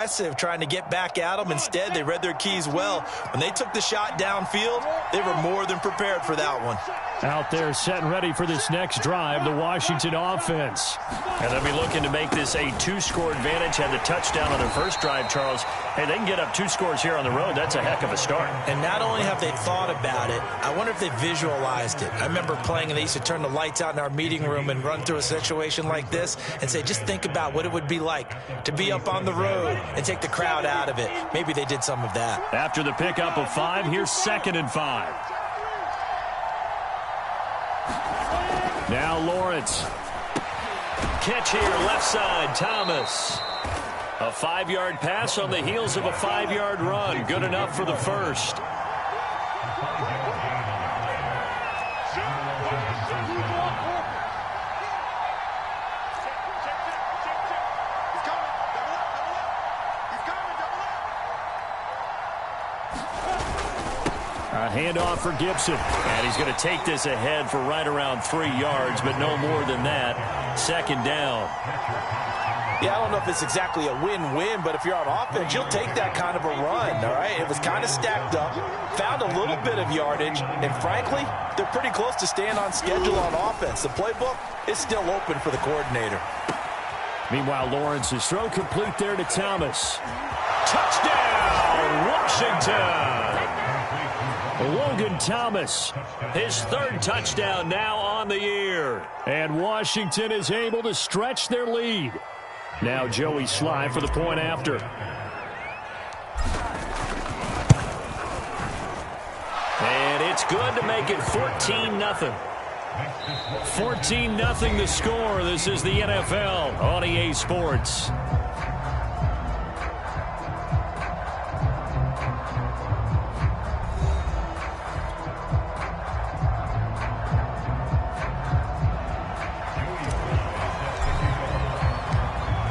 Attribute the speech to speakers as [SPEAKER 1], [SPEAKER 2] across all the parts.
[SPEAKER 1] aggressive, trying to get back at them. Instead, they read their keys well. When they took the shot downfield, they were more than prepared for that one.
[SPEAKER 2] Out there set and ready for this next drive, the Washington offense.
[SPEAKER 3] And they'll be looking to make this a two-score advantage. Had the touchdown on their first drive, Charles. Hey, they can get up 2 scores here on the road. That's a heck of a start.
[SPEAKER 1] And not only have they thought about it, I wonder if they visualized it. I remember playing, and they used to turn the lights out in our meeting room and run through a situation like this and say, just think about what it would be like to be up on the road and take the crowd out of it. Maybe they did some of that.
[SPEAKER 3] After the pickup of 5, here's 2nd and 5.
[SPEAKER 2] Now Lawrence.
[SPEAKER 3] Catch here, left side, Thomas. A 5-yard pass on the heels of a 5-yard run. Good enough for the first.
[SPEAKER 2] A handoff for Gibson.
[SPEAKER 3] And he's going to take this ahead for right around 3 yards, but no more than that. 2nd down.
[SPEAKER 1] Yeah, I don't know if it's exactly a win-win, but if you're on offense, you'll take that kind of a run, all right? It was kind of stacked up, found a little bit of yardage, and frankly, they're pretty close to staying on schedule on offense. The playbook is still open for the coordinator.
[SPEAKER 2] Meanwhile, Lawrence's throw complete there to Thomas.
[SPEAKER 3] Touchdown, Washington!
[SPEAKER 2] Logan Thomas,
[SPEAKER 3] his 3rd touchdown now on the year.
[SPEAKER 2] And Washington is able to stretch their lead. Now Joey Sly for the point after.
[SPEAKER 3] And it's good to make it 14-0.
[SPEAKER 2] 14-0 the score. This is the NFL on EA Sports.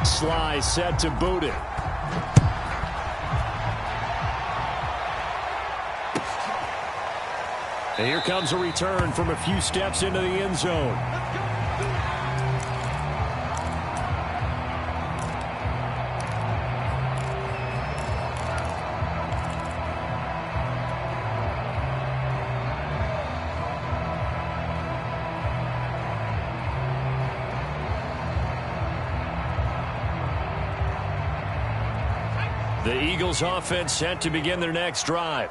[SPEAKER 2] Sly set to boot it. And here comes a return from a few steps into the end zone. The Eagles offense set to begin their next drive.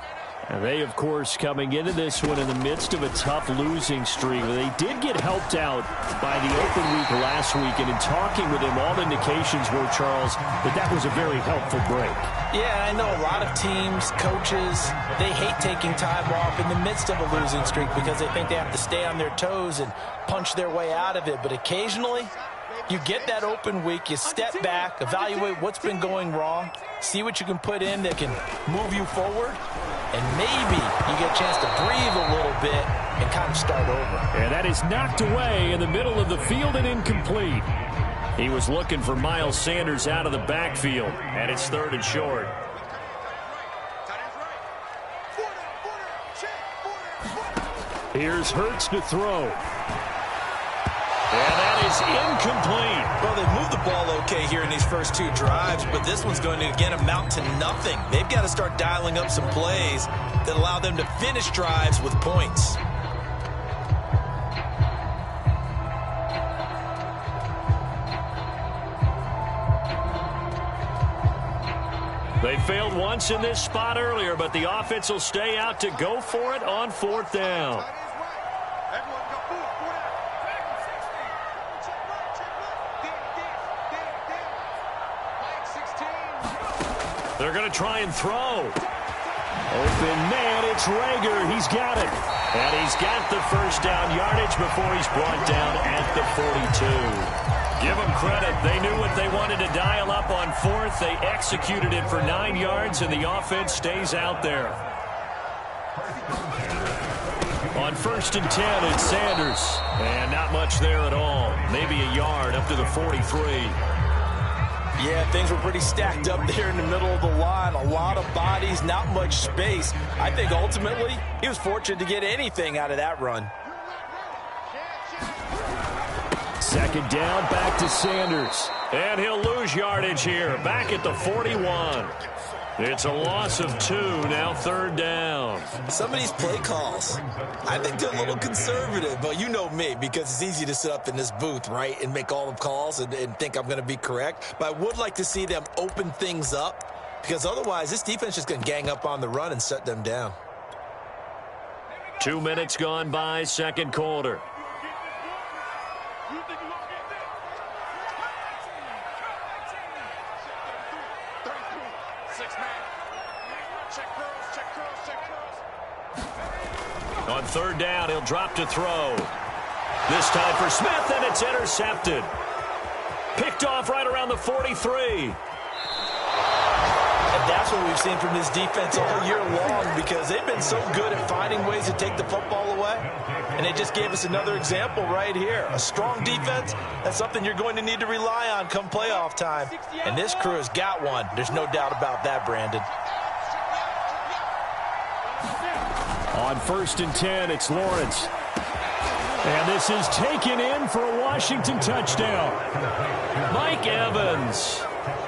[SPEAKER 2] And they, of course, coming into this one in the midst of a tough losing streak. They did get helped out by the open week last week, and in talking with him, all indications were, Charles, that was a very helpful break.
[SPEAKER 1] Yeah, I know a lot of teams, coaches, they hate taking time off in the midst of a losing streak because they think they have to stay on their toes and punch their way out of it. But occasionally, you get that open week, you step back, evaluate what's been going wrong, see what you can put in that can move you forward, and maybe you get a chance to breathe a little bit and kind of start over.
[SPEAKER 2] And that is knocked away in the middle of the field and incomplete.
[SPEAKER 3] He was looking for Miles Sanders out of the backfield, and it's 3rd and short.
[SPEAKER 2] Here's Hurts to throw.
[SPEAKER 3] And that is incomplete.
[SPEAKER 1] Well, they've moved the ball okay here in these first 2 drives, but this one's going to, again, amount to nothing. They've got to start dialing up some plays that allow them to finish drives with points.
[SPEAKER 3] They failed once in this spot earlier, but the offense will stay out to go for it on 4th down. They're going to try and throw.
[SPEAKER 2] Open man, it's Rager. He's got it.
[SPEAKER 3] And he's got the first down yardage before he's brought down at the 42. Give them credit. They knew what they wanted to dial up on 4th. They executed it for 9 yards, and the offense stays out there. On 1st and 10, it's Sanders. And not much there at all. Maybe a yard up to the 43.
[SPEAKER 1] Yeah, things were pretty stacked up there in the middle of the line. A lot of bodies, not much space. I think ultimately he was fortunate to get anything out of that run.
[SPEAKER 2] Second down, back to Sanders.
[SPEAKER 3] And he'll lose yardage here, back at the 41. It's a loss of 2, now third down.
[SPEAKER 1] Some of these play calls, I think they're a little conservative, but you know me, because it's easy to sit up in this booth, right, and make all the calls and think I'm going to be correct. But I would like to see them open things up, because otherwise this defense is just going to gang up on the run and shut them down.
[SPEAKER 3] 2 minutes gone by, second quarter. On third down, he'll drop to throw. This time for Smith, and it's intercepted. Picked off right around the 43.
[SPEAKER 1] And that's what we've seen from this defense all year long, because they've been so good at finding ways to take the football away. And they just gave us another example right here. A strong defense, that's something you're going to need to rely on come playoff time. And this crew has got one. There's no doubt about that, Brandon.
[SPEAKER 2] On 1st and 10, it's Lawrence. And this is taken in for a Washington touchdown.
[SPEAKER 3] Mike Evans,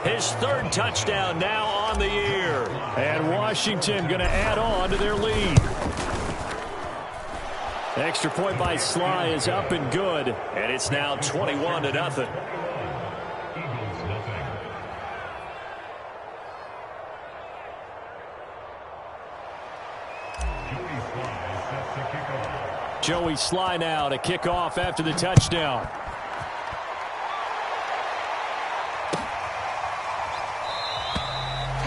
[SPEAKER 3] his third touchdown now on the year.
[SPEAKER 2] And Washington going to add on to their lead. Extra point by Sly is up and good.
[SPEAKER 3] And it's now 21-0.
[SPEAKER 2] Joey Sly now to kick off after the touchdown.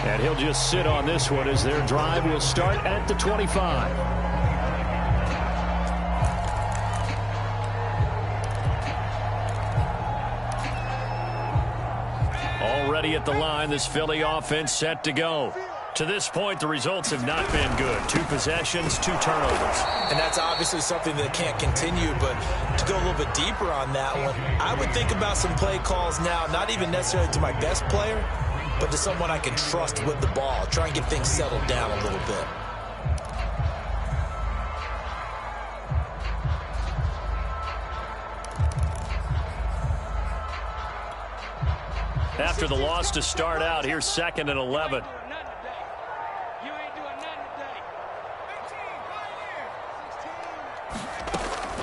[SPEAKER 2] And he'll just sit on this one as their drive will start at the 25. Already at the line, this Philly offense set to go. To this point, the results have not been good. 2 possessions, 2 turnovers.
[SPEAKER 1] And that's obviously something that can't continue, but to go a little bit deeper on that one, I would think about some play calls now, not even necessarily to my best player, but to someone I can trust with the ball. Try and get things settled down a little bit.
[SPEAKER 3] After the loss to start out, here's 2nd and 11.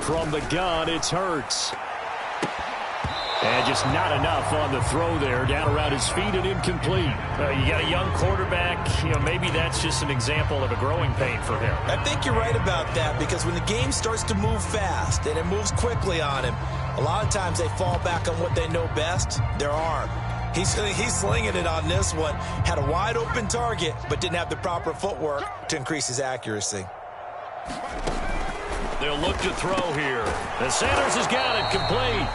[SPEAKER 2] From the gun, it's Hurts. And just not enough on the throw there. Down around his feet and incomplete.
[SPEAKER 3] You got a young quarterback. Maybe that's just an example of a growing pain for him.
[SPEAKER 1] I think you're right about that, because when the game starts to move fast and it moves quickly on him, a lot of times they fall back on what they know best, their arm. He's slinging it on this one. Had a wide open target, but didn't have the proper footwork to increase his accuracy.
[SPEAKER 3] They'll look to throw here. And Sanders has got it complete.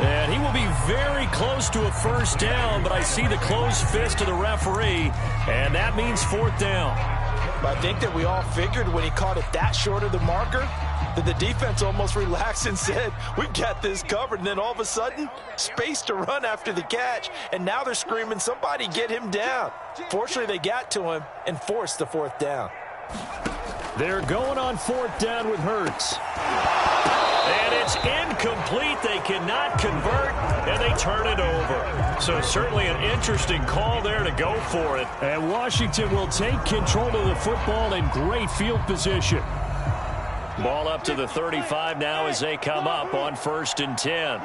[SPEAKER 3] And he will be very close to a first down, but I see the closed fist of the referee, and that means 4th down.
[SPEAKER 1] I think that we all figured when he caught it that short of the marker that the defense almost relaxed and said, we've got this covered. And then all of a sudden, space to run after the catch. And now they're screaming, somebody get him down. Fortunately, they got to him and forced the 4th down.
[SPEAKER 2] They're going on 4th down with Hurts.
[SPEAKER 3] And it's incomplete. They cannot convert, and they turn it over. So certainly an interesting call there to go for it.
[SPEAKER 2] And Washington will take control of the football in great field position.
[SPEAKER 3] Ball up to the 35 now as they come up on 1st and 10.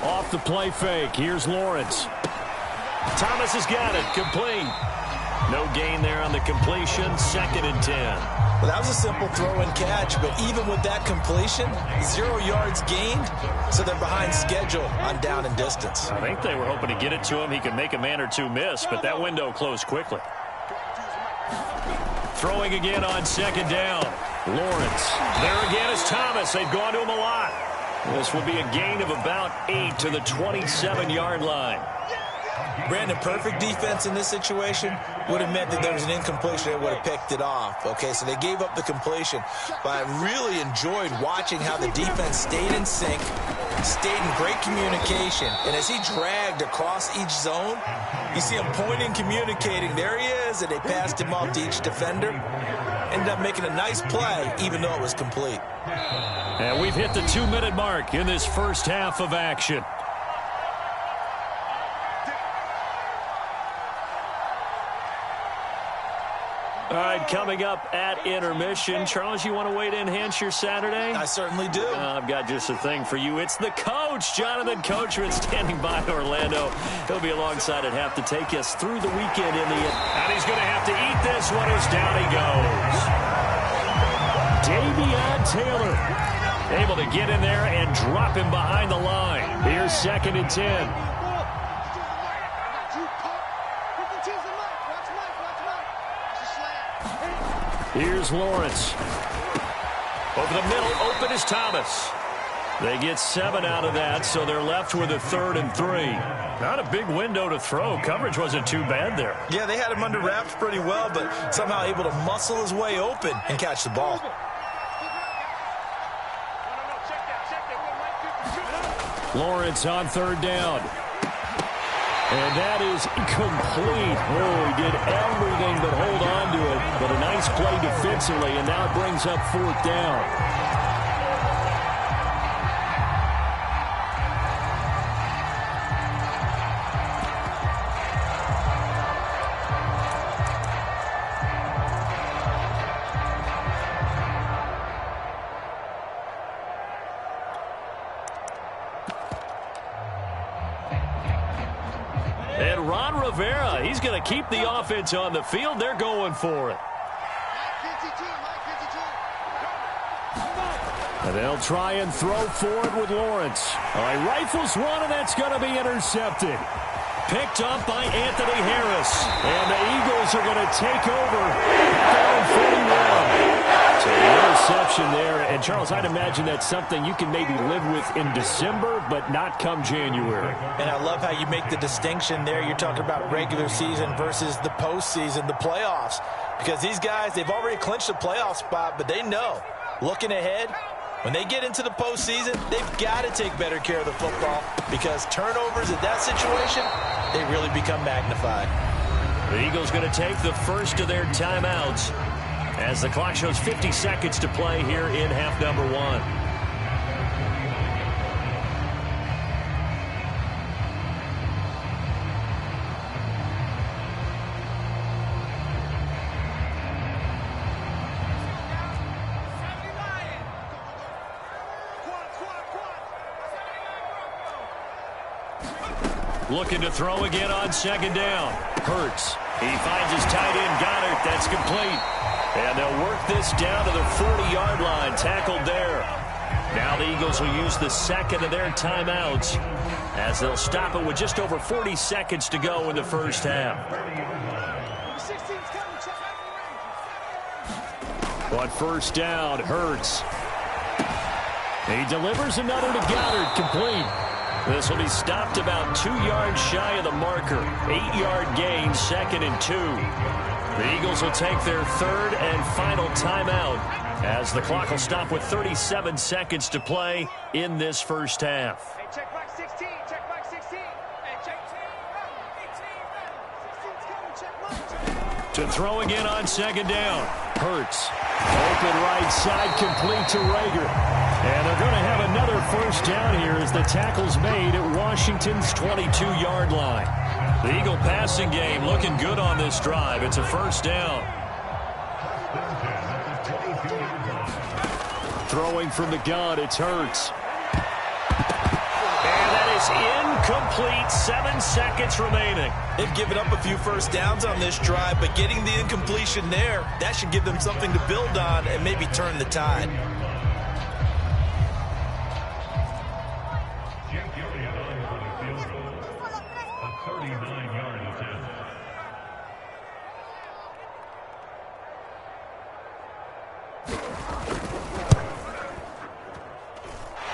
[SPEAKER 2] Off the play fake. Here's Lawrence.
[SPEAKER 3] Thomas has got it. Complete. No gain there on the completion. 2nd and 10.
[SPEAKER 1] Well, that was a simple throw and catch, but even with that completion, 0 yards gained, so they're behind schedule on down and distance.
[SPEAKER 3] I think they were hoping to get it to him. He could make a man or two miss, but that window closed quickly. Throwing again on 2nd down. Lawrence. There again is Thomas. They've gone to him a lot. This will be a gain of about 8 to the 27-yard line.
[SPEAKER 1] Brandon, perfect defense in this situation would have meant that there was an incompletion that would have picked it off. Okay, so they gave up the completion, but I really enjoyed watching how the defense stayed in sync, stayed in great communication, and as he dragged across each zone, you see him pointing, communicating, there he is, and they passed him off to each defender. ended up making a nice play, even though it was complete.
[SPEAKER 3] And we've hit the 2-minute mark in this first half of action. All right, coming up at intermission. Charles, you want to wait to enhance your Saturday?
[SPEAKER 1] I certainly do.
[SPEAKER 3] I've got just a thing for you. It's the coach, Jonathan Coachman, standing by Orlando. He'll be alongside at half to take us through the weekend in the end. And he's going to have to eat this one as down he goes. Davion Taylor able to get in there and drop him behind the line. Here's 2nd and 10. Here's Lawrence. Over the middle, open is Thomas. They get 7 out of that, so they're left with a 3rd and 3. Not a big window to throw. Coverage wasn't too bad there.
[SPEAKER 1] Yeah, they had him under wraps pretty well, but somehow able to muscle his way open and catch the ball.
[SPEAKER 2] Lawrence on 3rd down. And that is complete. Oh, he did everything but hold on to it. But a nice play defensively, and now it brings up 4th down. And Ron Rivera, he's going to keep the offense on the field. They're going for it. And they'll try and throw forward with Lawrence. All right, rifles one, and that's going to be intercepted. Picked up by Anthony Harris. And the Eagles are going to take over. Down 41. So the interception there. And, Charles, I'd imagine that's something you can maybe live with in December, but not come January.
[SPEAKER 1] And I love how you make the distinction there. You're talking about regular season versus the postseason, the playoffs. Because these guys, they've already clinched a playoff spot, but they know, looking ahead, when they get into the postseason, they've got to take better care of the football because turnovers in that situation, they really become magnified.
[SPEAKER 3] The Eagles going to take the first of their timeouts as the clock shows 50 seconds to play here in half number 1. Looking to throw again on 2nd down. Hurts. He finds his tight end, Goddard. That's complete. And they'll work this down to the 40-yard line. Tackled there. Now the Eagles will use the second of their timeouts as they'll stop it with just over 40 seconds to go in the first half. But first down, Hurts. He delivers another to Goddard, complete. This will be stopped about 2 yards shy of the marker. 8-yard gain, 2nd and 2. The Eagles will take their 3rd and final timeout as the clock will stop with 37 seconds to play in this first half.
[SPEAKER 4] Hey, check back 16, check back 16. Hey, check 18,
[SPEAKER 3] To throw again on 2nd down. Hurts. Open right side, complete to Rager. And they're going to have another first down here as the tackle's made at Washington's 22-yard line. The Eagle passing game looking good on this drive. It's a first down. Throwing from the gun, it's Hurts. And that is incomplete. 7 seconds remaining.
[SPEAKER 1] They've given up a few first downs on this drive, but getting the incompletion there, that should give them something to build on and maybe turn the tide.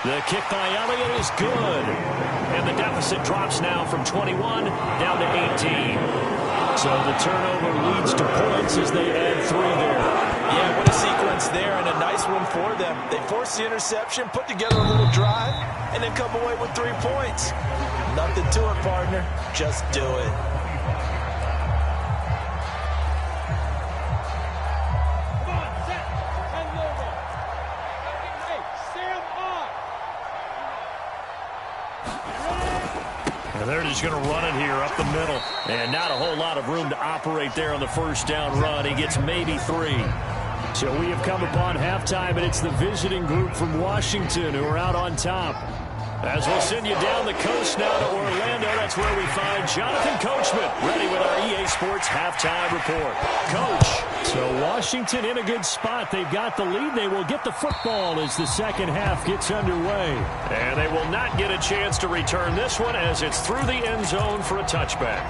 [SPEAKER 3] The kick by Elliott is good. And the deficit drops now from 21 down to 18. So the turnover leads to points as they add 3 there.
[SPEAKER 1] Yeah, what a sequence there and a nice one for them. They forced the interception, put together a little drive, and then come away with 3 points. Nothing to it, partner. Just do it.
[SPEAKER 3] And they're just going to run it here up the middle. And not a whole lot of room to operate there on the first down run. He gets maybe 3.
[SPEAKER 2] So we have come upon halftime, and it's the visiting group from Washington who are out on top.
[SPEAKER 3] As we'll send you down the coast now to Orlando, that's where we find Jonathan Coachman, ready with our EA Sports halftime report. Coach.
[SPEAKER 2] So Washington in a good spot. They've got the lead. They will get the football as the second half gets underway.
[SPEAKER 3] And they will not get a chance to return this one as it's through the end zone for a touchback.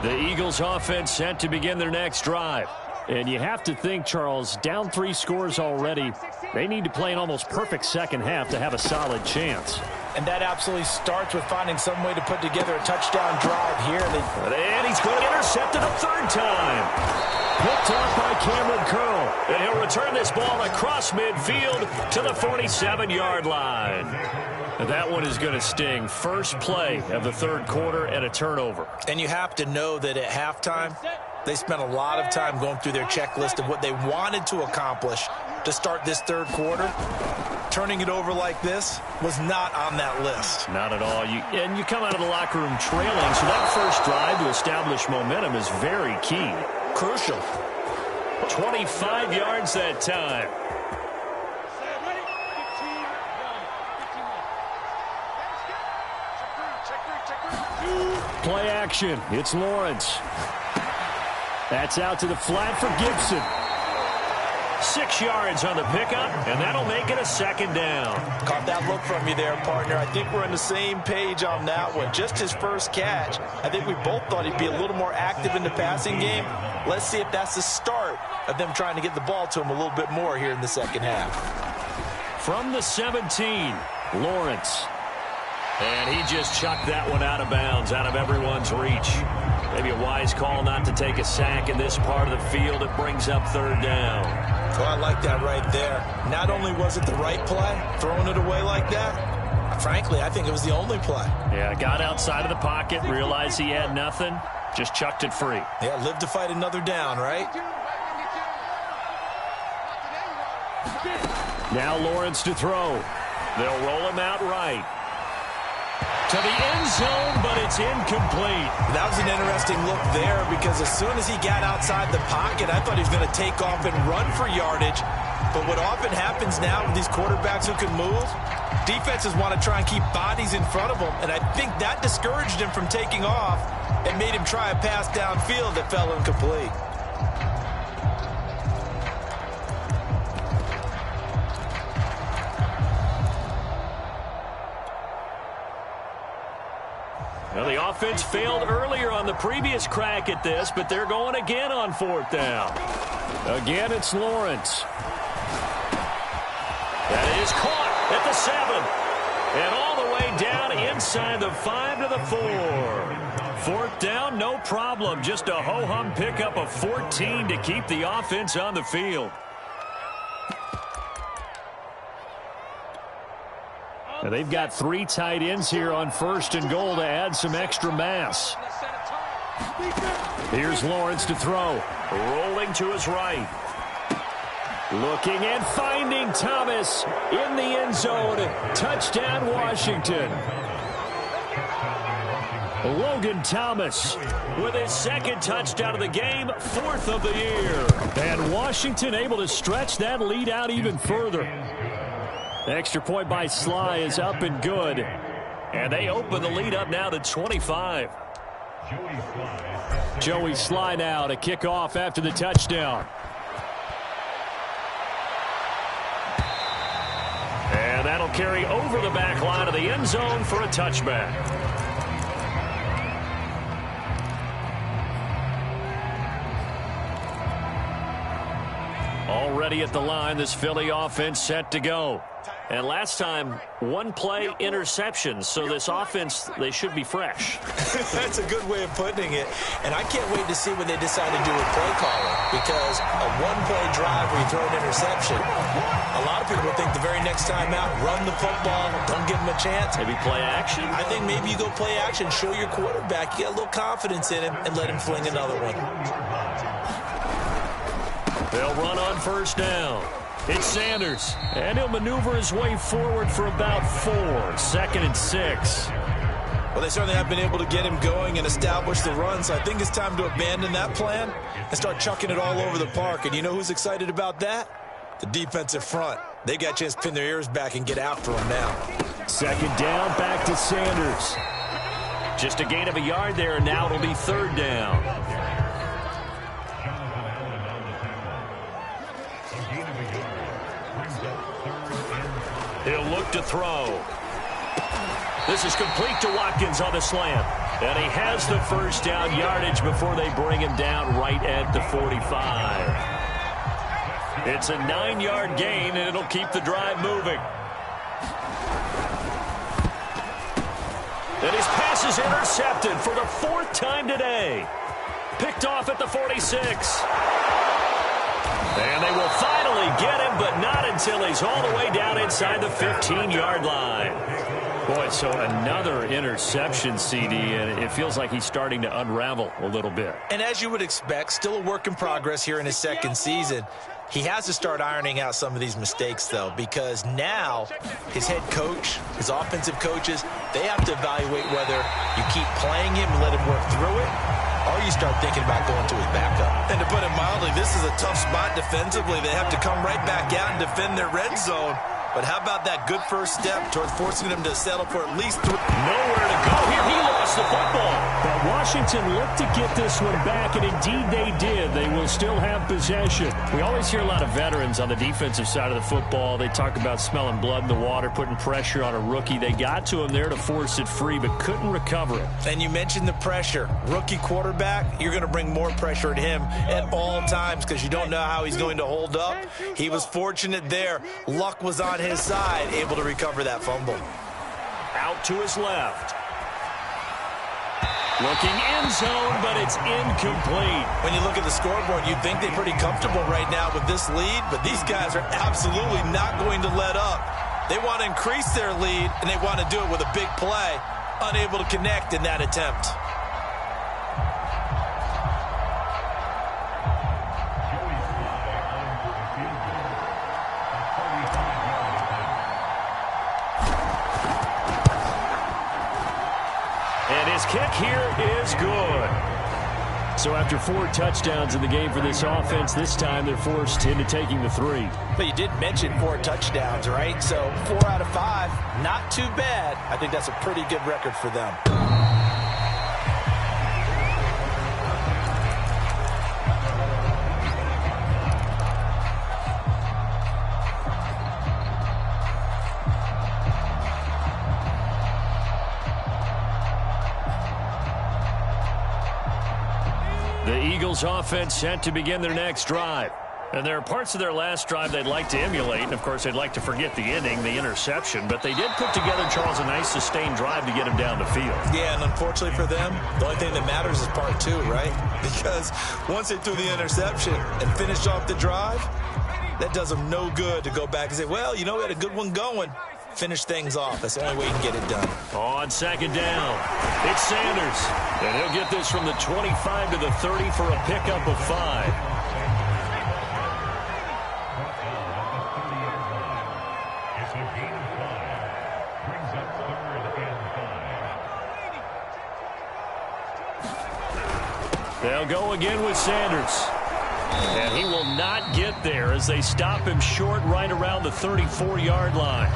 [SPEAKER 3] The Eagles offense set to begin their next drive.
[SPEAKER 2] And you have to think, Charles, down 3 scores already. They need to play an almost perfect second half to have a solid chance.
[SPEAKER 1] And that absolutely starts with finding some way to put together a touchdown drive here.
[SPEAKER 3] And he's going to intercept it a 3rd time.
[SPEAKER 2] Picked off by Cameron Curl.
[SPEAKER 3] And he'll return this ball across midfield to the 47-yard line. That one is going to sting. First play of the 3rd quarter and a turnover.
[SPEAKER 1] And you have to know that at halftime, they spent a lot of time going through their checklist of what they wanted to accomplish to start this 3rd quarter. Turning it over like this was not on that list.
[SPEAKER 3] Not at all. And you come out of the locker room trailing, so that first drive to establish momentum is very key.
[SPEAKER 1] Crucial.
[SPEAKER 3] 25 yards that time.
[SPEAKER 2] Play action. It's Lawrence. That's out to the flat for Gibson.
[SPEAKER 3] 6 yards on the pickup, and that'll make it a 2nd down.
[SPEAKER 1] Caught that look from you there, partner. I think we're on the same page on that one. Just his first catch. I think we both thought he'd be a little more active in the passing game. Let's see if that's the start of them trying to get the ball to him a little bit more here in the second half.
[SPEAKER 3] From the 17, Lawrence. And he just chucked that one out of bounds, out of everyone's reach. Maybe a wise call not to take a sack in this part of the field. It brings up 3rd down.
[SPEAKER 1] Oh, I like that right there. Not only was it the right play, throwing it away like that, frankly, I think it was the only play.
[SPEAKER 3] Yeah, got outside of the pocket, realized he had nothing, just chucked it free.
[SPEAKER 1] Yeah, live to fight another down, right?
[SPEAKER 2] Now Lawrence to throw.
[SPEAKER 3] They'll roll him out right. To the end zone, but it's incomplete.
[SPEAKER 1] That was an interesting look there because as soon as he got outside the pocket, I thought he was going to take off and run for yardage. But what often happens now with these quarterbacks who can move, defenses want to try and keep bodies in front of them, and I think that discouraged him from taking off and made him try a pass downfield that fell incomplete.
[SPEAKER 3] Well, the offense failed earlier on the previous crack at this, but they're going again on 4th down.
[SPEAKER 2] Again, it's Lawrence.
[SPEAKER 3] That is caught at the 7. And all the way down inside the 5 to the 4. 4th down, no problem. Just a ho-hum pickup of 14 to keep the offense on the field.
[SPEAKER 2] Now they've got 3 tight ends here on 1st and goal to add some extra mass. Here's Lawrence to throw.
[SPEAKER 3] Rolling to his right.
[SPEAKER 2] Looking and finding Thomas in the end zone. Touchdown, Washington. Logan Thomas
[SPEAKER 3] with his 2nd touchdown of the game, 4th of the year.
[SPEAKER 2] And Washington able to stretch that lead out even further. Extra point by Sly is up and good.
[SPEAKER 3] And they open the lead up now to 25.
[SPEAKER 2] Joey Sly now to kick off after the touchdown.
[SPEAKER 3] And that'll carry over the back line of the end zone for a touchback. Already at the line, this Philly offense set to go. And last time, 1 play interception. So this offense, they should be fresh.
[SPEAKER 1] That's a good way of putting it. And I can't wait to see what they decide to do with play calling. Because a 1-play drive where you throw an interception, a lot of people think the very next time out, run the football, don't give them a chance.
[SPEAKER 3] Maybe play action?
[SPEAKER 1] I think maybe you go play action, show your quarterback, you get a little confidence in him, and let him fling another one.
[SPEAKER 3] They'll run on first down. It's Sanders, and he'll maneuver his way forward for about 4. 2nd and 6.
[SPEAKER 1] Well, they certainly have been able to get him going and establish the run, so I think it's time to abandon that plan and start chucking it all over the park. And you know who's excited about that? The defensive front. They got a chance to pin their ears back and get after him now.
[SPEAKER 2] 2nd down, back to Sanders.
[SPEAKER 3] Just a gain of a yard there, and now it'll be 3rd down. He'll look to throw. This is complete to Watkins on the slant. And he has the first down yardage before they bring him down right at the 45. It's a 9-yard gain, and it'll keep the drive moving. And his pass is intercepted for the 4th time today. Picked off at the 46. And they will finally get him, but not until he's all the way down inside the 15-yard line.
[SPEAKER 2] Boy, so another interception, CD, and it feels like he's starting to unravel a little bit.
[SPEAKER 1] And as you would expect, still a work in progress here in his 2nd season. He has to start ironing out some of these mistakes, though, because now his head coach, his offensive coaches, they have to evaluate whether you keep playing him and let him work through it, or you start thinking about going to his backup. And to put it mildly, this is a tough spot defensively. They have to come right back out and defend their red zone. But how about that good first step towards forcing them to settle for at least 3?
[SPEAKER 3] Nowhere to go here. He lost the football.
[SPEAKER 2] But Washington looked to get this one back, and indeed they did. They will still have possession. We always hear a lot of veterans on the defensive side of the football. They talk about smelling blood in the water, putting pressure on a rookie. They got to him there to force it free, but couldn't recover it.
[SPEAKER 1] And you mentioned the pressure. Rookie quarterback, you're going to bring more pressure at him at all times because you don't know how he's going to hold up. He was fortunate there. Luck was on his side, able to recover that fumble.
[SPEAKER 3] Out to his left. Looking end zone, but it's incomplete.
[SPEAKER 1] When you look at the scoreboard, you'd think they're pretty comfortable right now with this lead, but these guys are absolutely not going to let up. They want to increase their lead, and they want to do it with a big play. Unable to connect in that attempt.
[SPEAKER 3] And his kick here is good.
[SPEAKER 2] So after 4 touchdowns in the game for this offense, this time they're forced into taking the 3.
[SPEAKER 1] But you did mention 4 touchdowns, right? So 4 out of 5, not too bad. I think that's a pretty good record for them.
[SPEAKER 3] The Eagles offense set to begin their next drive. And there are parts of their last drive they'd like to emulate. And, of course, they'd like to forget the ending, the interception. But they did put together, Charles, a nice sustained drive to get him down the field.
[SPEAKER 1] Yeah, and unfortunately for them, the only thing that matters is part 2, right? Because once they threw the interception and finished off the drive, that does them no good to go back and say, well, you know, we had a good one going. Finish things off. That's the only way you can get it done.
[SPEAKER 3] On 2nd down, it's Sanders. And he'll get this from the 25 to the 30 for a pickup of 5. They'll go again with Sanders. And he will not get there as they stop him short right around the 34-yard line.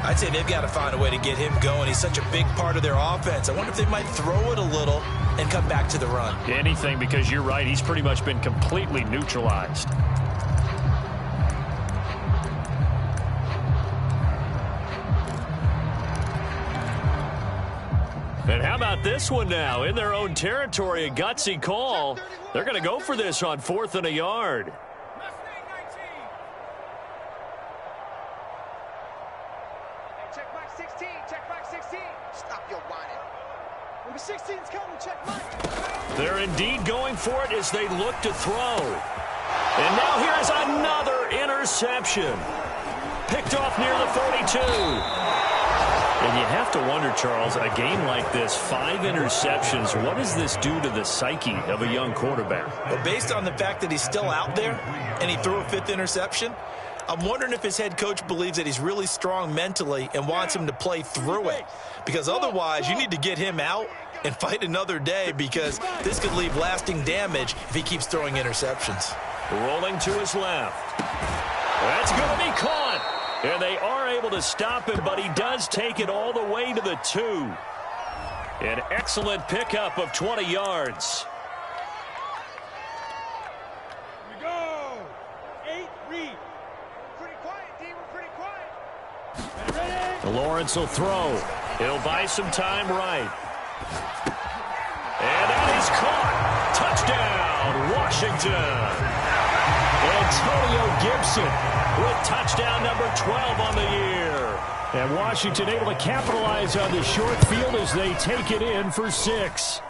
[SPEAKER 1] I'd say they've got to find a way to get him going. He's such a big part of their offense. I wonder if they might throw it a little and come back to the run.
[SPEAKER 3] Anything, because you're right. He's pretty much been completely neutralized. And how about this one now? In their own territory, a gutsy call. They're going to go for this on 4th and a yard.
[SPEAKER 4] Check back 16. Check back 16. Stop your whining. Number 16's coming. Check back.
[SPEAKER 3] They're indeed going for it as they look to throw. And now here's another interception. Picked off near the 42. And you have to wonder, Charles, a game like this, 5 interceptions, what does this do to the psyche of a young quarterback?
[SPEAKER 1] Well, based on the fact that he's still out there and he threw a 5th interception, I'm wondering if his head coach believes that he's really strong mentally and wants him to play through it. Because otherwise, you need to get him out and fight another day, because this could leave lasting damage if he keeps throwing interceptions.
[SPEAKER 3] Rolling to his left. That's going to be caught. And they are able to stop him, but he does take it all the way to the 2. An excellent pickup of 20 yards.
[SPEAKER 4] Here we go. 8 read. Pretty quiet, D. We're pretty quiet. Ready?
[SPEAKER 3] Lawrence will throw. He'll buy some time right. And that is caught. Touchdown, Washington.
[SPEAKER 2] Antonio Gibson
[SPEAKER 3] With touchdown number 12 on the year.
[SPEAKER 2] And Washington able to capitalize on the short field as they take it in for 6.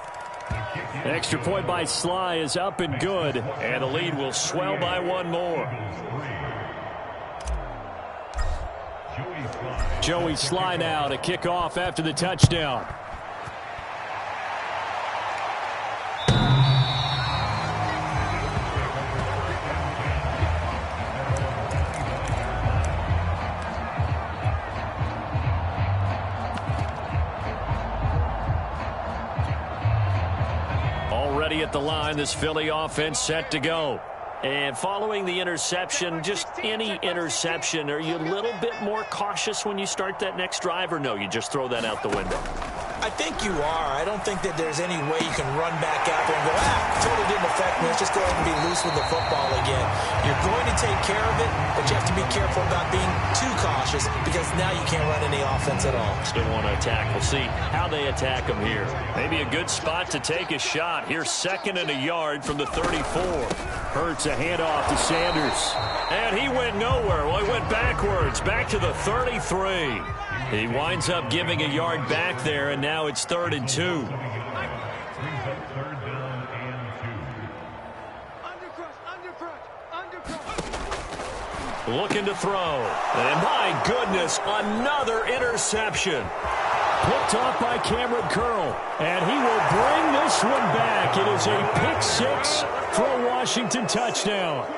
[SPEAKER 2] Extra point by Sly is up and good.
[SPEAKER 3] And the lead will swell by 1 more.
[SPEAKER 2] Joey Sly now to kick off after the touchdown.
[SPEAKER 3] Already at the line, this Philly offense set to go. And following the interception, just any interception, are you a little bit more cautious when you start that next drive, or no, you just throw that out the window?
[SPEAKER 1] I think you are. I don't think that there's any way you can run back out there and go, totally didn't affect me. Let's just go ahead and be loose with the football again. You're going to take care of it, but you have to be careful about being too cautious, because now you can't run any offense at all.
[SPEAKER 3] Still want to attack. We'll see how they attack them here. Maybe a good spot to take a shot. Here's 2nd and a yard from the 34.
[SPEAKER 2] Hurts a handoff to Sanders.
[SPEAKER 3] And he went nowhere. Well, he went backwards, back to the 33. He winds up giving a yard back there, and now it's 3rd and 2. Looking to throw. And my goodness, another interception.
[SPEAKER 2] Picked off by Cameron Curl. And he will bring this one back. It is a pick 6 for a Washington touchdown.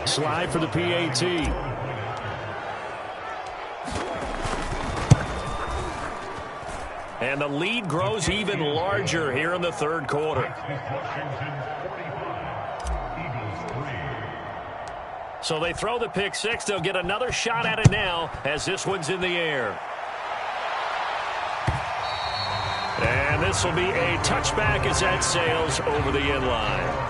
[SPEAKER 2] Slide for the PAT.
[SPEAKER 3] And the lead grows even larger here in the 3rd quarter. So they throw the pick 6. They'll get another shot at it now as this one's in the air. And this will be a touchback as that sails over the end line.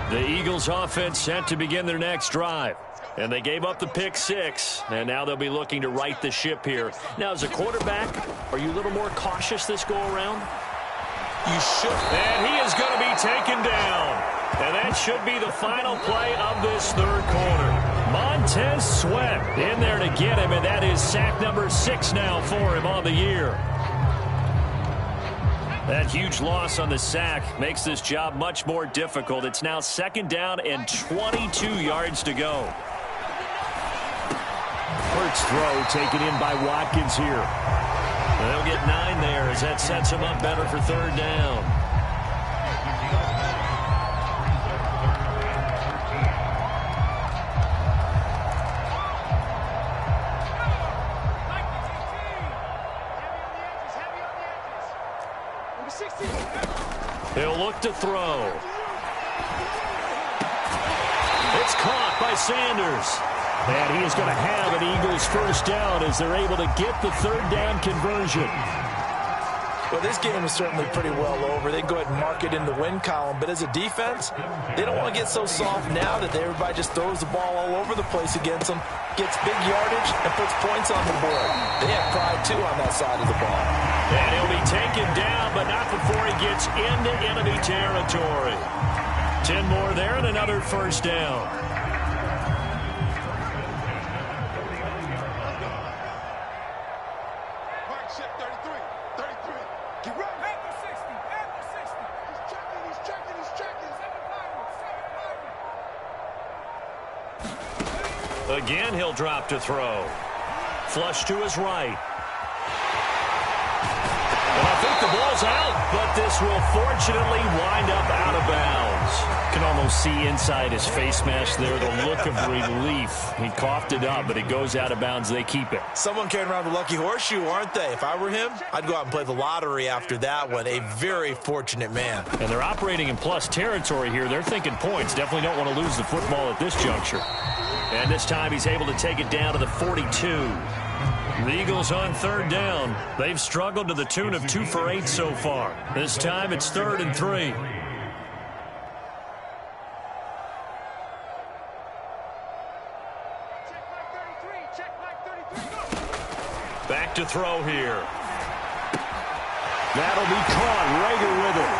[SPEAKER 3] The Eagles offense set to begin their next drive. And they gave up the pick 6, and now they'll be looking to right the ship here. Now, as a quarterback, are you a little more cautious this go-around?
[SPEAKER 1] You should.
[SPEAKER 3] And he is going to be taken down. And that should be the final play of this 3rd quarter. Montez Sweat in there to get him, and that is sack number 6 now for him on the year. That huge loss on the sack makes this job much more difficult. It's now 2nd down and 22 yards to go.
[SPEAKER 2] Hurts throw taken in by Watkins here.
[SPEAKER 3] They'll get 9 there as that sets him up better for 3rd down. He'll look to throw. It's caught by Sanders.
[SPEAKER 2] And he is going to have an Eagles 1st down as they're able to get the 3rd down conversion.
[SPEAKER 1] Well, this game is certainly pretty well over. They can go ahead and mark it in the win column. But as a defense, they don't want to get so soft now that everybody just throws the ball all over the place against them, gets big yardage, and puts points on the board. They have pride, too, on that side of the ball.
[SPEAKER 3] And he'll be taken down, but not before he gets into enemy territory. 10 more there and another 1st down. Again, he'll drop to throw. Flush to his right. And I think the ball's out, but this will fortunately wind up out of bounds.
[SPEAKER 2] Can almost see inside his face mask there the look of relief. He coughed it up, but it goes out of bounds. They keep it.
[SPEAKER 1] Someone carrying around the lucky horseshoe, aren't they? If I were him, I'd go out and play the lottery after that one. A very fortunate man.
[SPEAKER 2] And they're operating in plus territory here. They're thinking points. Definitely don't want to lose the football at this juncture.
[SPEAKER 3] And this time he's able to take it down to the 42. The Eagles on third down. They've struggled to the tune of 2 for 8 so far. This time it's 3rd and 3. Back to throw here.
[SPEAKER 2] That'll be caught. Rager with it.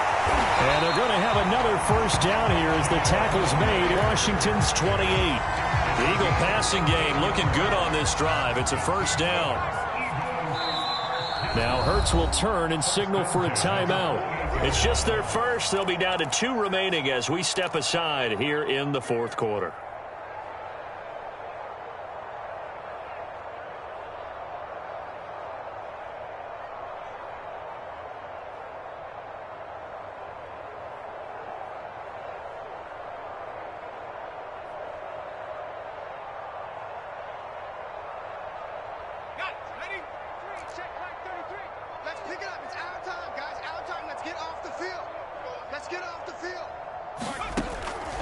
[SPEAKER 2] And they're going to have another first down here as the tackle's made. Washington's 28.
[SPEAKER 3] The Eagle passing game looking good on this drive. It's a first down.
[SPEAKER 2] Now Hurts will turn and signal for a timeout.
[SPEAKER 3] It's just their first. They'll be down to 2 remaining as we step aside here in the 4th quarter.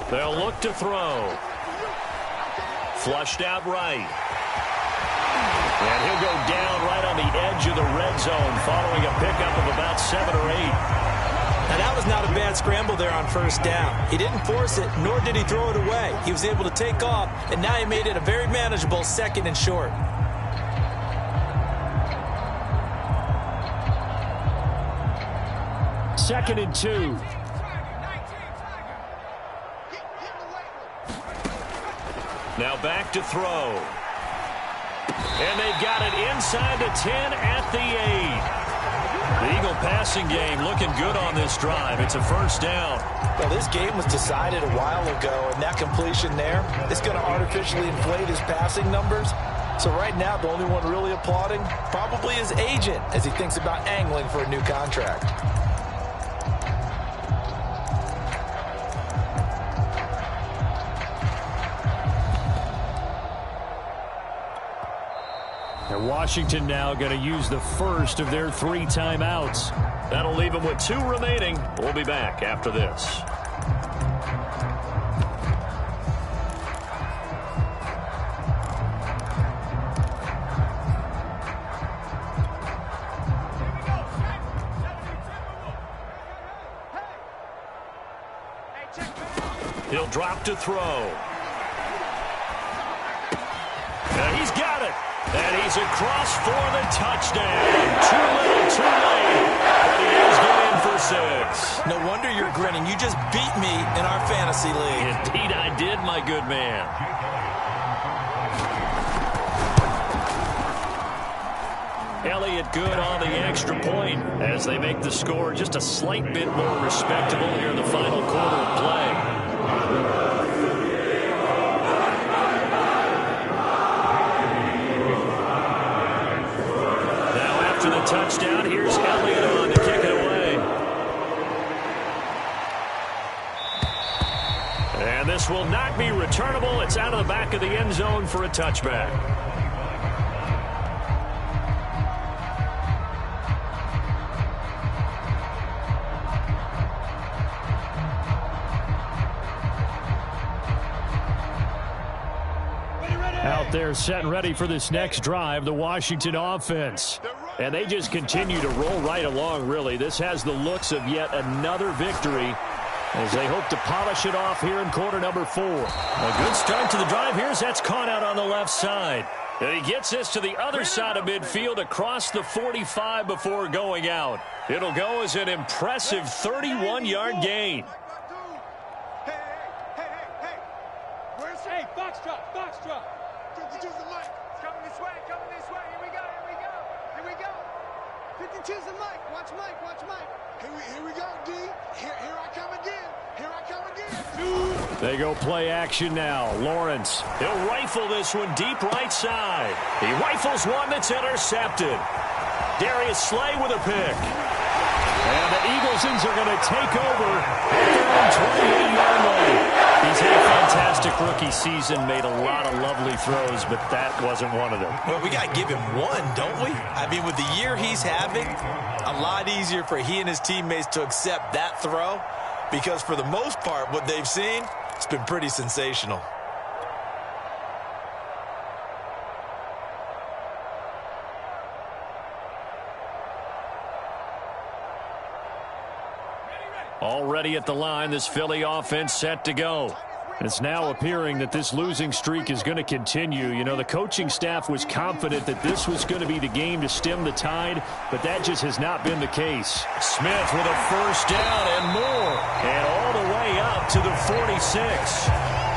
[SPEAKER 3] They'll look to throw. Flushed out right. And he'll go down right on the edge of the red zone following a pickup of about 7 or 8.
[SPEAKER 1] Now, that was not a bad scramble there on first down. He didn't force it, nor did he throw it away. He was able to take off, and now he made it a very manageable 2nd and short.
[SPEAKER 2] Second and 2.
[SPEAKER 3] Now back to throw. And they've got it inside the 10 at the 8. The Eagle passing game looking good on this drive. It's a first down.
[SPEAKER 1] Well, this game was decided a while ago, and that completion there is going to artificially inflate his passing numbers. So right now, the only one really applauding probably his agent as he thinks about angling for a new contract.
[SPEAKER 2] And Washington now going to use the first of their 3 timeouts.
[SPEAKER 3] That'll leave them with 2 remaining. We'll be back after this. He'll drop to throw. And he's got it. And he's across for the touchdown. Too little, too late. But he is going for 6.
[SPEAKER 1] No wonder you're grinning. You just beat me in our fantasy league.
[SPEAKER 3] Indeed I did, my good man. Elliott good on the extra point as they make the score just a slight bit more respectable here in the final quarter of play. After the touchdown, here's Elliott on to kick it away. And this will not be returnable. It's out of the back of the end zone for a touchback.
[SPEAKER 2] Out there set and ready for this next drive, the Washington offense. And they just continue to roll right along, really. This has the looks of yet another victory as they hope to polish it off here in quarter number 4.
[SPEAKER 3] A good start to the drive. Here's that's caught out on the left side. And he gets this to the other side of midfield across the 45 before going out. It'll go as an impressive 31-yard gain.
[SPEAKER 4] Hey, Foxtrot, Foxtrot. Choose the mic. It's coming this way, Here we go, here we go. 52's the mic. Watch Mike, watch Mike. Here we go, D. Here I come again.
[SPEAKER 2] They go play action now. Lawrence.
[SPEAKER 3] He'll rifle this one deep right side. He rifles one that's intercepted. Darius Slay with a pick.
[SPEAKER 2] And the Eaglesons are going to take over at their own 28-yard line. He's had a fantastic rookie season, made a lot of lovely throws, but that wasn't one of them.
[SPEAKER 1] Well, we got to give him one, don't we? I mean, with the year he's having, a lot easier for he and his teammates to accept that throw because for the most part, what they've seen, it's been pretty sensational.
[SPEAKER 2] Already at the line, this Philly offense set to go. It's now appearing that this losing streak is going to continue. You know, the coaching staff was confident that this was going to be the game to stem the tide, but that just has not been the case.
[SPEAKER 3] Smith with a first down and more. And all the way up to the 46.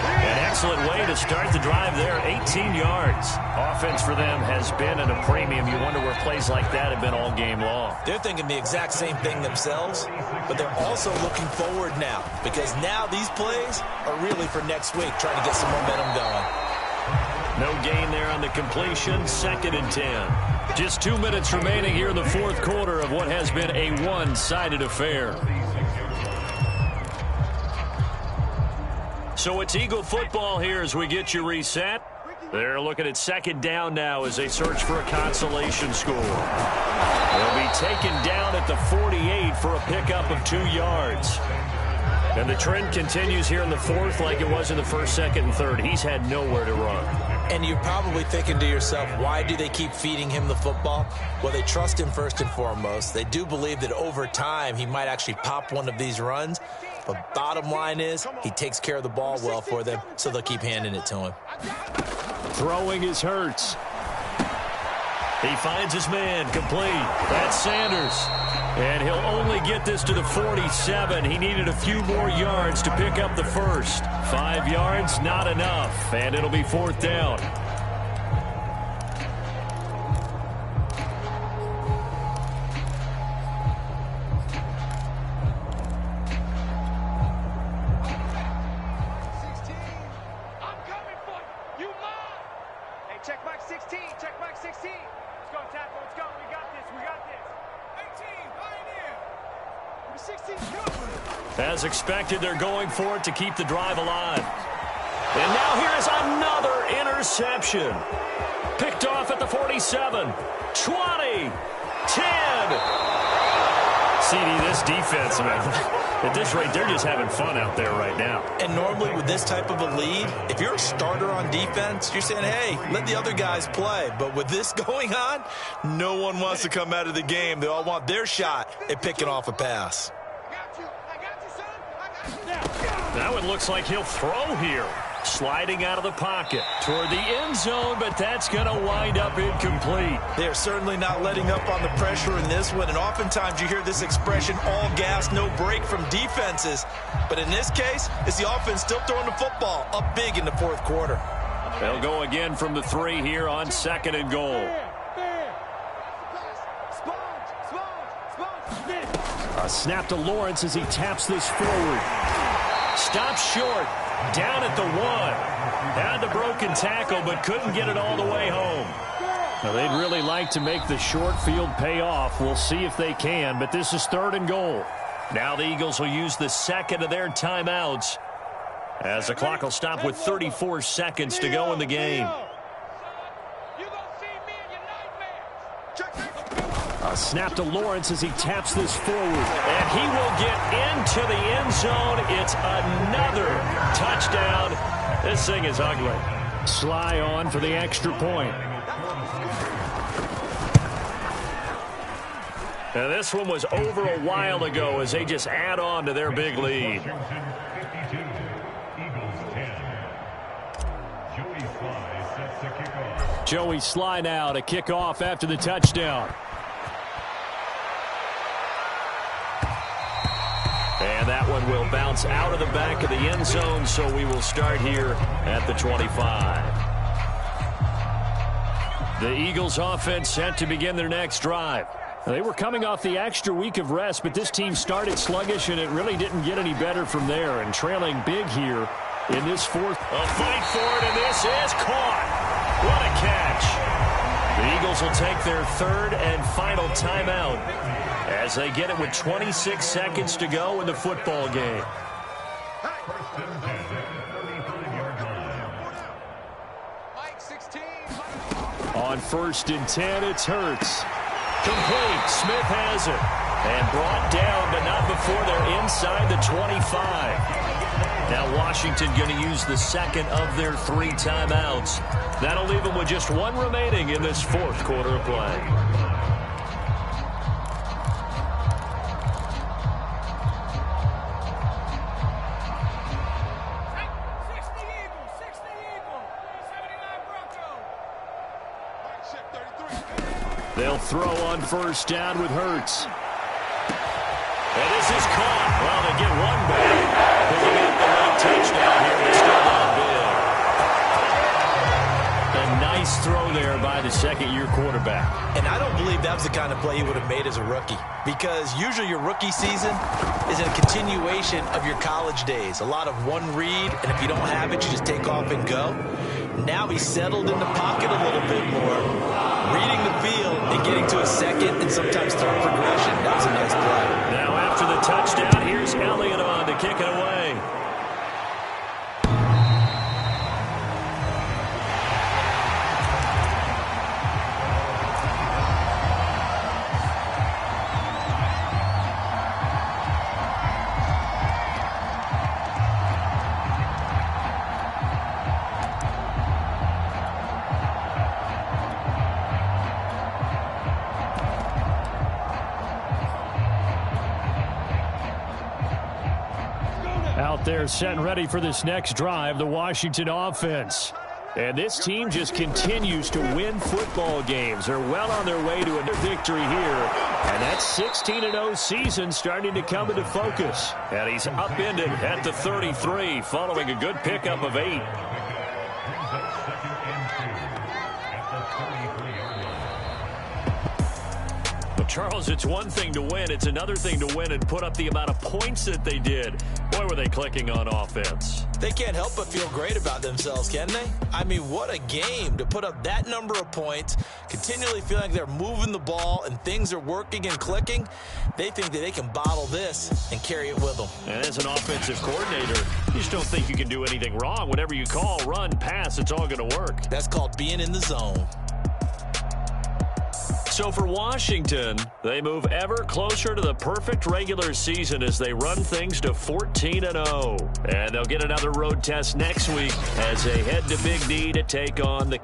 [SPEAKER 3] An excellent way to start the drive there, 18 yards.
[SPEAKER 2] Offense for them has been at a premium. You wonder where plays like that have been all game long.
[SPEAKER 1] They're thinking the exact same thing themselves, but they're also looking forward now because now these plays are really for next week, trying to get some momentum going.
[SPEAKER 3] No gain there on the completion, 2nd and 10.
[SPEAKER 2] Just 2 minutes remaining here in the fourth quarter of what has been a one-sided affair.
[SPEAKER 3] So it's Eagle football here as we get you reset. They're looking at 2nd down now as they search for a consolation score. They'll be taken down at the 48 for a pickup of 2 yards. And the trend continues here in the fourth like it was in the first, second, and third. He's had nowhere to run.
[SPEAKER 1] And you're probably thinking to yourself, why do they keep feeding him the football? Well, they trust him first and foremost. They do believe that over time he might actually pop one of these runs. But bottom line is he takes care of the ball well for them, so they'll keep handing it to him.
[SPEAKER 2] Throwing is Hurts.
[SPEAKER 3] He finds his man, complete. That's Sanders.
[SPEAKER 2] And he'll only get this to the 47. He needed a few more yards to pick up the first. 5 yards, not enough. And it'll be 4th down.
[SPEAKER 4] Check back 16. Check back 16. Let's go, tackle. Let's go. We got this. We got this. 18. Pioneer. 16.
[SPEAKER 3] As expected, they're going for it to keep the drive alive. And now here is another interception. Picked off at the 47. 20. 10.
[SPEAKER 2] CD, this defense, man. At this rate, they're just having fun out there right now.
[SPEAKER 1] And normally with this type of a lead, if you're a starter on defense, you're saying, hey, let the other guys play. But with this going on, no one wants to come out of the game. They all want their shot at picking off a pass.
[SPEAKER 3] That one looks like he'll throw here. Sliding out of the pocket toward the end zone, but that's going to wind up incomplete.
[SPEAKER 1] They're certainly not letting up on the pressure in this one, and oftentimes you hear this expression, all gas, no break from defenses. But in this case, it's the offense still throwing the football up big in the fourth quarter.
[SPEAKER 3] They'll go again from the 3 here on 2nd and goal.
[SPEAKER 2] A snap to Lawrence as he taps this forward.
[SPEAKER 3] Stops short. Down at the 1. Had the broken tackle, but couldn't get it all the way home.
[SPEAKER 2] Now, they'd really like to make the short field pay off. We'll see if they can, but this is 3rd and goal.
[SPEAKER 3] Now the Eagles will use the 2nd of their timeouts as the clock will stop with 34 seconds to go in the game.
[SPEAKER 2] A snap to Lawrence as he taps this forward.
[SPEAKER 3] And he will get into the end zone. It's another touchdown. This thing is ugly.
[SPEAKER 2] Sly on for the extra point.
[SPEAKER 3] Now this one was over a while ago as they just add on to their big lead.
[SPEAKER 2] Joey Sly now to kick off after the touchdown.
[SPEAKER 3] And that one will bounce out of the back of the end zone, so we will start here at the 25.
[SPEAKER 2] The Eagles offense set to begin their next drive. They were coming off the extra week of rest, but this team started sluggish, and it really didn't get any better from there. And trailing big here in this fourth.
[SPEAKER 3] A fight for it, and this is caught. What a catch. The Eagles will take their third and final timeout as they get it with 26 seconds to go in the football game.
[SPEAKER 2] On 1st and 10, it's Hurts.
[SPEAKER 3] Complete. Smith has it. And brought down, but not before they're inside the 25. Now Washington going to use the second of their 3 timeouts. That'll leave them with just 1 remaining in this fourth quarter of play.
[SPEAKER 2] They'll throw on 1st down with Hurts.
[SPEAKER 3] And this is caught. Well, they get 1 back. Picking up the late touchdown here, but still not big.
[SPEAKER 2] A nice throw there by the second-year quarterback.
[SPEAKER 1] And I don't believe that was the kind of play he would have made as a rookie, because usually your rookie season is a continuation of your college days. A lot of one read, and if you don't have it, you just take off and go. Now he's settled in the pocket a little bit more, reading the field and getting to a second and sometimes third progression. That was a nice play.
[SPEAKER 3] Now after the touchdown, here's Elliott on to kick it away.
[SPEAKER 2] Out there set and ready for this next drive, the Washington offense. And this team just continues to win football games. They're well on their way to a victory here. And that 16-0 season starting to come into focus.
[SPEAKER 3] And he's upended at the 33 following a good pickup of 8. Charles, it's one thing to win. It's another thing to win and put up the amount of points that they did. Boy, were they clicking on offense.
[SPEAKER 1] They can't help but feel great about themselves, can they? I mean, what a game to put up that number of points, continually feeling like they're moving the ball and things are working and clicking. They think that they can bottle this and carry it with them.
[SPEAKER 3] And as an offensive coordinator, you just don't think you can do anything wrong. Whatever you call, run, pass, it's all going to work.
[SPEAKER 1] That's called being in the zone.
[SPEAKER 3] So for Washington, they move ever closer to the perfect regular season as they run things to 14-0. And they'll get another road test next week as they head to Big D to take on the